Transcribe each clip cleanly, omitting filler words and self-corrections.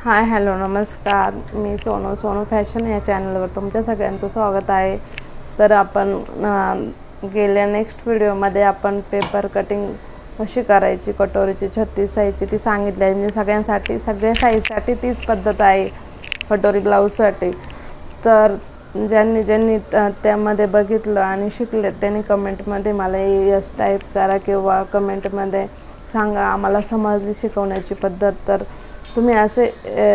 Hi hello नमस्कार, मी Sonu fashion या चॅनलवर तुमच्या सगळ्यांचं स्वागत आहे. तर आपण गेल्या नेक्स्ट व्हिडिओमध्ये आपण पेपर कटिंग कशी करायची कटोरीची 36 साईजची ती सांगितली आहे. म्हणजे सगळ्यांसाठी सगळ्या साईजसाठी तीच पद्धत आहे कटोरी ब्लाऊजसाठी. तर ज्यांनी त्यामध्ये बघितलं आणि शिकले त्यांनी कमेंटमध्ये मला यस टाईप करा किंवा कमेंटमध्ये सांगा आम्हाला समजली शिकवण्याची पद्धत. तर तुम्ही असे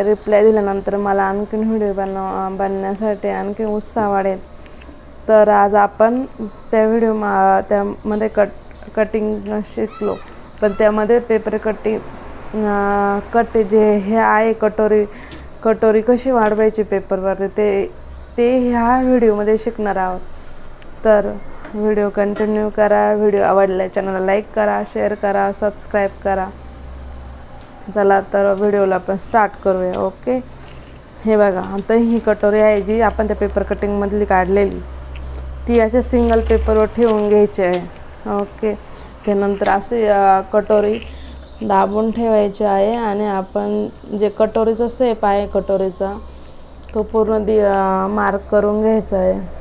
रिप्लाय दिल्यानंतर मला आणखीन व्हिडिओ बनवण्यासाठी आणखी उत्साह वाढेल. तर आज आपण त्या त्यामध्ये कटिंग शिकलो, पण त्यामध्ये पेपर कट जे हे आहे कटोरी कशी वाढवायची पेपरवरती ते ह्या व्हिडिओमध्ये शिकणार आहोत. तर व्हिडिओ कंटिन्यू करा. व्हिडिओ आवडला चॅनलला लाईक करा, शेअर करा, सबस्क्राईब करा. चला तर व्हिडिओला आपण स्टार्ट करूया. ओके, हे बघा आता ही कटोरी आहे जी आपण त्या पेपर कटिंगमधली काढलेली, ती अशा सिंगल पेपरवर ठेवून घ्यायची आहे. ओके, त्यानंतर असे कटोरी दाबून ठेवायची आहे आणि आपण जे कटोरीचा शेप आहे कटोरीचा तो पूर्ण मार्क करून घ्यायचा आहे.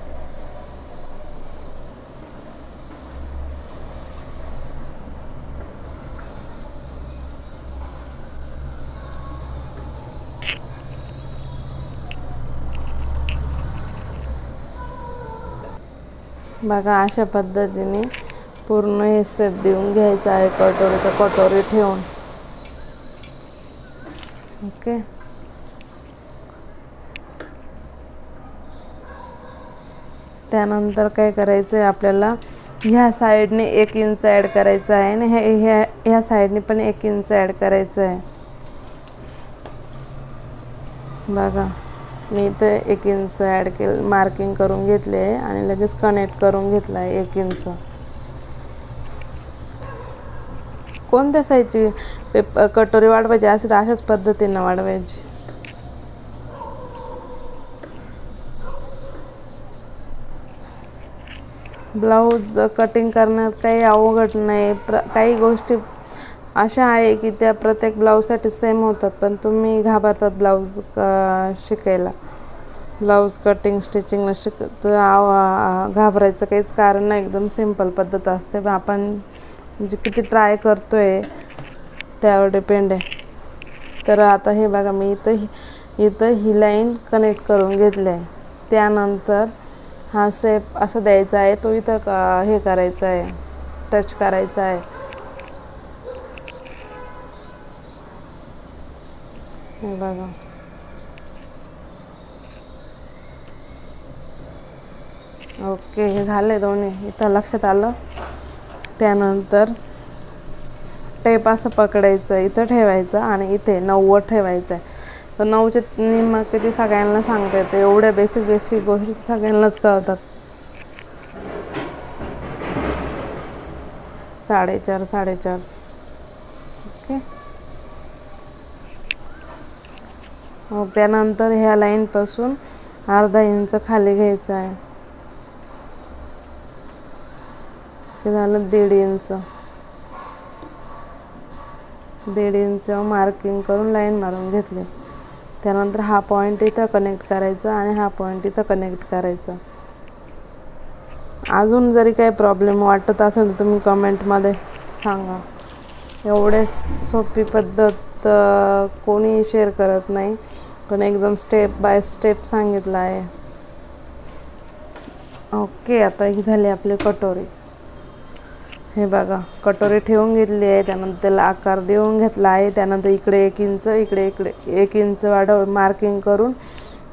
बघा अशा पद्धतीने पूर्ण हे शेप देऊन घ्यायचं आहे कटोरी ठेवून. ओके, त्यानंतर काय करायचं आहे आपल्याला, ह्या साईडने 1 इंच ॲड करायचं आहे आणि ह्या साईडने पण 1 इंच ॲड करायचं आहे. बघा मी इथे 1 इंच ॲड केलं, मार्किंग करून घेतले आहे आणि लगेच कनेक्ट करून घेतला आहे 1 इंच. कोणत्या साईजची कटोरी वाढवायची असेल तर अशाच पद्धतीनं वाढवायची. ब्लाऊज कटिंग करण्यात काही अवघड नाही. काही गोष्टी अशा आहे की त्या प्रत्येक ब्लाऊजसाठी सेम होतात, पण तुम्ही घाबरतात ब्लाऊज शिकायला. ब्लाऊज कटिंग स्टिचिंगला घाबरायचं काहीच कारण नाही. एकदम सिंपल पद्धत असते, पण आपण म्हणजे किती ट्राय करतोय त्यावर डिपेंड आहे. तर आता हे बघा मी इथं ही लाईन कनेक्ट करून घेतली आहे. त्यानंतर हा शेप असं द्यायचा आहे, तो इथं हे करायचा आहे, टच करायचा आहे. हे बघा ओके, हे झाले दोन्ही, इथं लक्षात आलं. त्यानंतर टेप असं पकडायचं, इथं ठेवायचं आणि इथे 90 ठेवायचं आहे. तर 9चे निम्म किती सगळ्यांना सांगता येते, एवढ्या बेसिक गोष्टी सगळ्यांनाच कळतात. 4.5. ओके, मग त्यानंतर ह्या लाईनपासून अर्धा इंच खाली घ्यायचं आहे. ते झालं 1.5 इंच. 1.5 इंच मार्किंग करून लाईन मारून घेतली. त्यानंतर हा पॉईंट इथं कनेक्ट करायचा आणि हा पॉईंट इथं कनेक्ट करायचा. अजून जरी काही प्रॉब्लेम वाटत असेल तर तुम्ही कमेंटमध्ये सांगा. एवढे सोपी पद्धत कोणी शेअर करत नाही, पण एकदम स्टेप बाय स्टेप सांगितलं आहे. ओके, आता ही झाली आपली कटोरी. हे बघा कटोरी ठेवून घेतली आहे. त्यानंतर त्याला आकार देऊन घेतला आहे. त्यानंतर इकडे 1 इंच, इकडे 1 इंच मार्किंग करून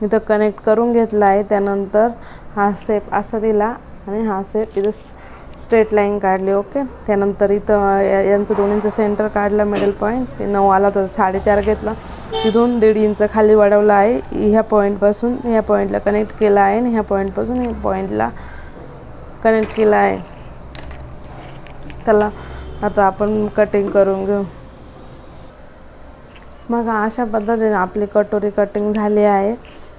इथं कनेक्ट करून घेतला आहे. त्यानंतर हा शेप असा दिला आणि हा शेप इथं स्ट्रेट लाईन काढली. ओके, त्यानंतर इथं यांचं दोन्हींचं सेंटर काढलं, मिडल पॉईंट 9 आला तर 4.5 घेतला. तिथून 1.5 इंच खाली वाढवला आहे. ह्या पॉईंटपासून ह्या पॉईंटला कनेक्ट केला आहे आणि ह्या पॉईंटपासून ह्या पॉईंटला कनेक्ट केला आहे. त्याला आता आपण कटिंग करून घेऊ. मग अशा पद्धतीने आपली कटोरी कटिंग झाली आहे.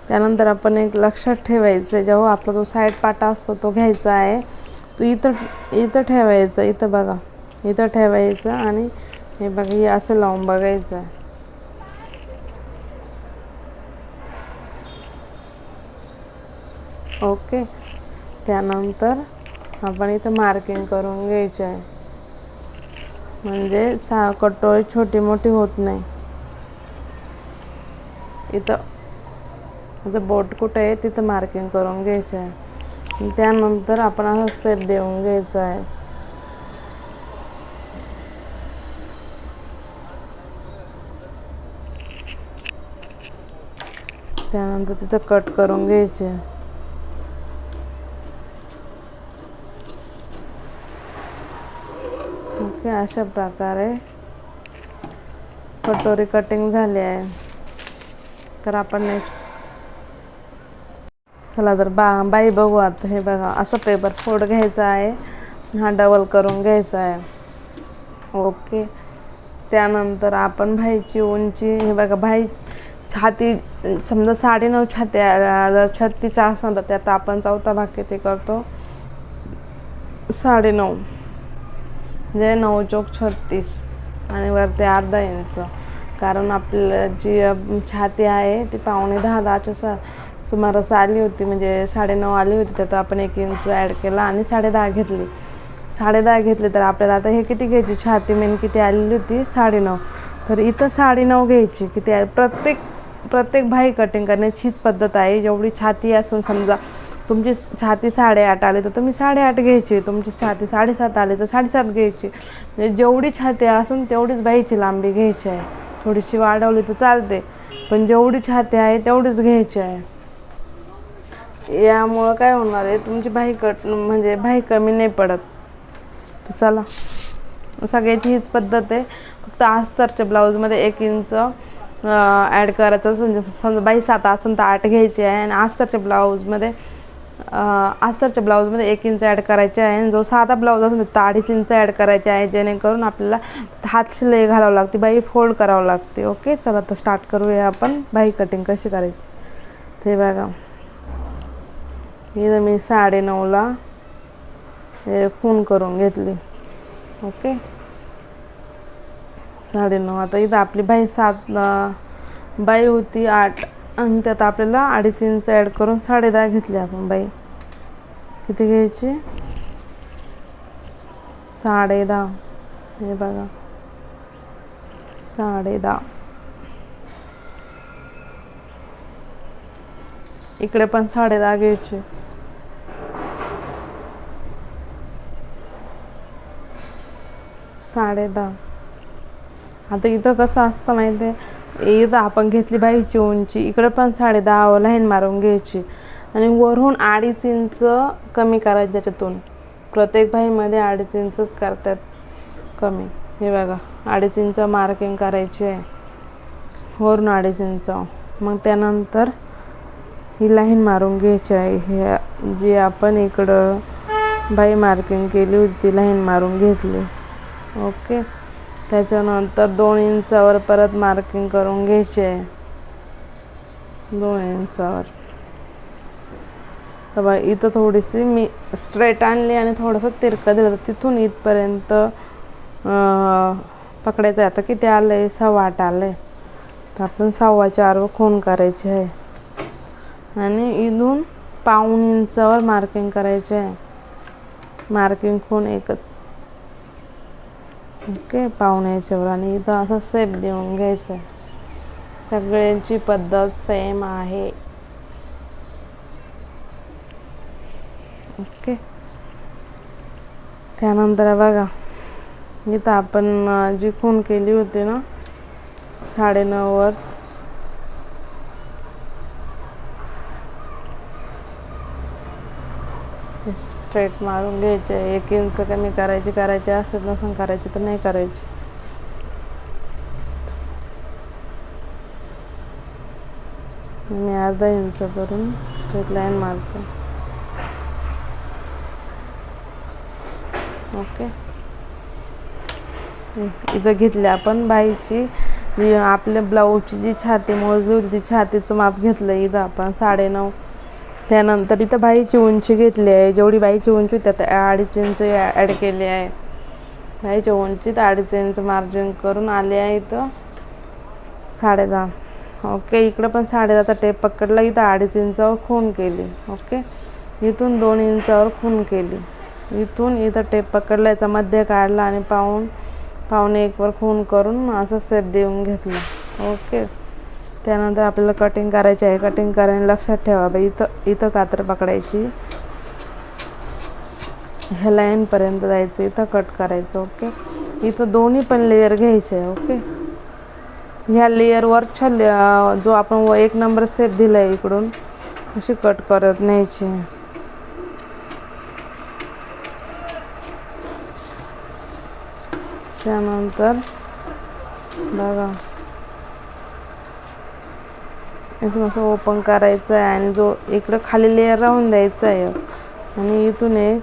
त्यानंतर आपण एक लक्षात ठेवायचं, जेव्हा आपला तो साईड पाटा असतो तो घ्यायचा आहे, तो इथं ठेवायचा. इथं बघा, इथं ठेवायचं आणि हे बघा हे असं लावून बघायचं आहे. ओके, त्यानंतर आपण इथं मार्किंग करून घ्यायचे आहे, म्हणजे कटोरी छोटी मोठी होत नाही. इथं बोट कुठे आहे तिथं मार्किंग करून घ्यायचं आहे. त्यानंतर आपण असं शेप देऊन घ्यायचा आहे. त्यानंतर तिथं कट करून घ्यायचे. ओके, अशा प्रकारे कटोरी कटिंग झाली आहे. तर आपण नेक्स्ट चला तर बाई बघू. आता हे बघा, असं पेपर फोल्ड घ्यायचा आहे, हा डबल करून घ्यायचा आहे. ओके, त्यानंतर आपण बाईची उंची, हे बघा, बाई छाती समजा 9.5 छाती, जर 36 असेल तर त्यात आपण चौथा भाग किती करतो, 9.5, म्हणजे 9 चौक 36 आणि वरती अर्धा इंच. कारण आपल्याला जी छाती आहे ती 9.5-10च्या सुमारास आली होती, म्हणजे 9.5 आली होती. त्यात आपण 1 इंच ॲड केला आणि 10.5 घेतली. 10.5 घेतली तर आपल्याला आता हे किती घ्यायची, छाती मेन किती आलेली होती, 9.5. तर इथं 9.5 घ्यायची. किती आहे, प्रत्येक बाही कटिंग करण्याची हीच पद्धत आहे. जेवढी छाती असून, समजा तुमची छाती 8.5 आली तर तुम्ही 8.5 घ्यायची. तुमची छाती 7.5 आली तर 7.5 घ्यायची. म्हणजे जेवढी छाती असून तेवढीच बाहीची लांबी घ्यायची आहे. थोडीशी वाढवली तर चालते, पण जेवढी छाती आहे तेवढीच घ्यायची आहे. यामुळं काय होणार आहे, तुमची बाही म्हणजे बाही कमी नाही पडत. तर चला, सगळ्याची हीच पद्धत आहे. फक्त अस्तरच्या ब्लाऊजमध्ये 1 इंच ॲड करायचं. समजा बाई 7 असेल तर 8 घ्यायची आहे, आणि अस्तरच्या ब्लाऊजमध्ये 1 इंच ॲड करायचे आहे. आणि जो साधा ब्लाऊज असेल तर 2.5 इंच ॲड करायचे आहे, जेणेकरून आपल्याला हात शिलाई घालावं लागते, बाई फोल्ड करावं लागते. ओके, चला तर स्टार्ट करूया आपण बाही कटिंग कशी करायची. ते बघा, इथं मी 9.5ला खून करून घेतली. ओके, 9.5. आता इथं आपली बाई 7, बाई होती 8, आणि त्यात आपल्याला 2.5 इंच ॲड करून 10.5 घेतली. आपण बाई किती घ्यायची, 10.5. हे बघा, 10.5. इकडे पण 10.5 घ्यायची. 10.5. आता इथं कसं असतं माहिती आहे, इथं आपण घेतली बाईची उंची, इकडे पण 10.5 लाईन मारून घ्यायची, आणि वरून 2.5 इंच कमी करायची. त्याच्यातून प्रत्येक बाईमध्ये 2.5 इंचच करतात कमी. हे बघा, 2.5 इंच मार्किंग करायची आहे, वरून 2.5 इंच. मग त्यानंतर ही लाईन मारून घ्यायची आहे. हे जी आपण इकडं बाई मार्किंग केली होती ती लाईन मारून घेतली. ओके, त्याच्यानंतर 2 इंचावर परत मार्किंग करून घ्यायची आहे, 2 इंचावर. तर बघा, इथं थोडीशी मी स्ट्रेट आणली आणि थोडंसं तिरकं दिलं, तर तिथून इथपर्यंत पकडायचं आहे. आता किती आलं आहे, 8.25 आलं आहे. तर आपण 4.25 खून करायची आहे, आणि इथून 1/2 इंचावर मार्किंग करायचे आहे. मार्किंग खून एकच. ओके, 1/2 इंचावर, आणि इथं असं शेप देऊन घ्यायचं आहे. सगळ्यांची पद्धत सेम आहे. ओके, त्यानंतर बघा, इथं आपण जी खून केली होती ना 9.5वर, स्ट्रेट मारून घ्यायचे. 1 इंच कमी करायची असते, नसून करायची तर नाही करायची. मी अर्धा इंच करून स्ट्रेट लाईन मारते. ओके, इथं घेतली आपण बाईची, आपल्या ब्लाऊजची जी छाती मोजली होती ती छातीचं माप घेतलं इथं आपण 9.5. त्यानंतर इथं बाईची उंची घेतली आहे, जेवढी बाईची उंची त्यात 2.5 इंच ॲड केली आहे. बाईच्या उंचीत 2.5 इंच मार्जिन करून आले आहे इथं 10.5. ओके. इकडं पण 7.5चा टेप पकडला, इथं 2.5 इंचावर खूण केली. ओके. इथून 2 इंचावर खूण केली. इथून इथं टेप पकडला, याचा मध्य काढला आणि पावणे 1वर खूण करून असं शेप देऊन घेतला. ओके. त्यानंतर आपल्याला कटिंग करायची आहे. कटिंग करायला लक्षात ठेवा बाई, इथं कात्र पकडायची, ह्या लाईनपर्यंत जायचं, इथं कट करायचं. ओके. इथं दोन्ही पण लेयर घ्यायचे आहे. ओके. ह्या लेयरवरच्या जो आपण 1 नंबर शेप दिला आहे इकडून, अशी कट करत न्यायची. त्यानंतर बघा इथून असं ओपन करायचं आहे आणि जो इकडं खाली लेयर राहून द्यायचा आहे आणि इथून एक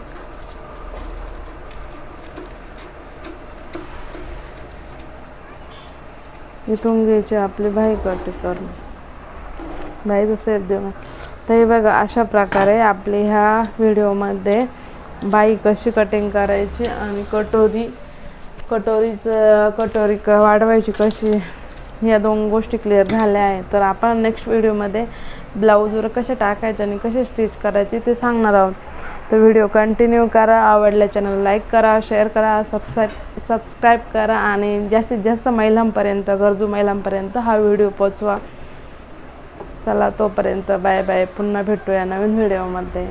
इथून घ्यायची आपली बाही कट करून, बाहीचा शेप देऊन. तर हे बघा, अशा प्रकारे आपली ह्या व्हिडिओमध्ये बाही कशी कटिंग करायची आणि कटोरी वाढवायची कशी, ह्या 2 गोष्टी क्लिअर झाल्या आहेत. तर आपण नेक्स्ट व्हिडिओमध्ये ब्लाऊजवर कसे टाकायचे आणि कसे स्टिच करायचे ते सांगणार आहोत. तर व्हिडिओ कंटिन्यू करा. आवडल्या चॅनल लाईक करा, शेअर करा, सबस्क्राईब करा आणि जास्तीत जास्त महिलांपर्यंत, गरजू महिलांपर्यंत हा व्हिडिओ पोचवा. चला, तोपर्यंत बाय बाय. पुन्हा भेटूया नवीन व्हिडिओमध्ये.